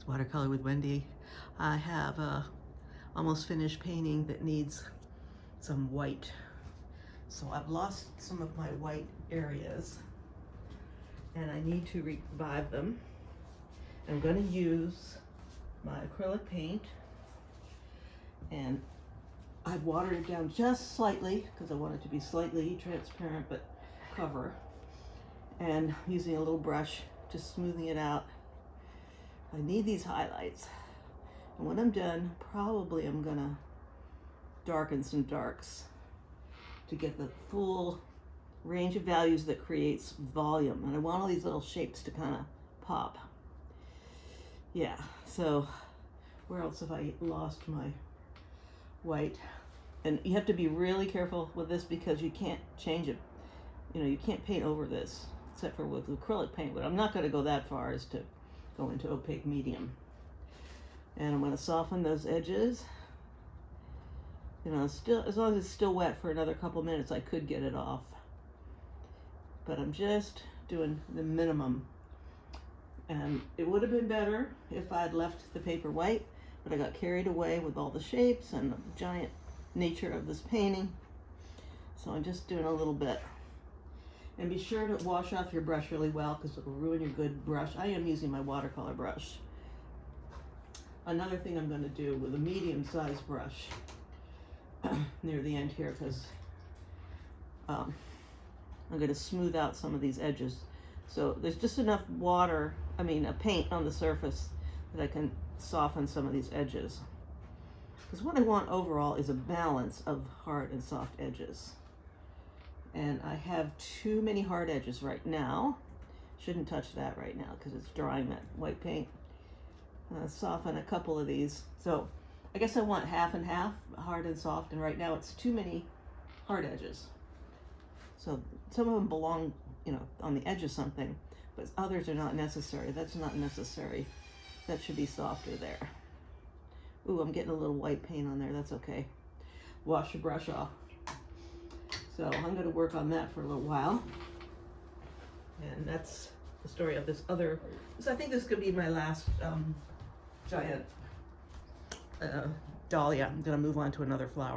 Watercolor with Wendy. I have a almost finished painting that needs some white. So I've lost some of my white areas and I need to revive them. I'm going to use my acrylic paint, and I've watered it down just slightly because I want it to be slightly transparent but cover, and using a little brush, just smoothing it out. I need these highlights, and when I'm done, probably I'm gonna darken some darks to get the full range of values that creates volume. And I want all these little shapes to kind of pop. Yeah, so where else have I lost my white? And you have to be really careful with this because you can't change it. You know, you can't paint over this except for with acrylic paint, but I'm not going to go that far as to go into opaque medium. And I'm going to soften those edges. You know, still, as long as it's still wet for another couple minutes, I could get it off. But I'm just doing the minimum. And it would have been better if I'd left the paper white, but I got carried away with all the shapes and the giant nature of this painting. So I'm just doing a little bit. And be sure to wash off your brush really well because it will ruin your good brush. I am using my watercolor brush. Another thing I'm going to do with a medium-sized brush near the end here, because I'm going to smooth out some of these edges. So there's just enough paint on the surface that I can soften some of these edges. Because what I want overall is a balance of hard and soft edges. And I have too many hard edges right now. Shouldn't touch that right now because it's drying that white paint. Soften a couple of these. So I guess I want half and half, hard and soft, and right now it's too many hard edges. So some of them belong, you know, on the edge of something, but others are not necessary. That's not necessary. That should be softer there. Ooh, I'm getting a little white paint on there. That's okay. Wash your brush off. So I'm going to work on that for a little while. And that's the story of this other. So I think this could be my last giant dahlia. I'm going to move on to another flower.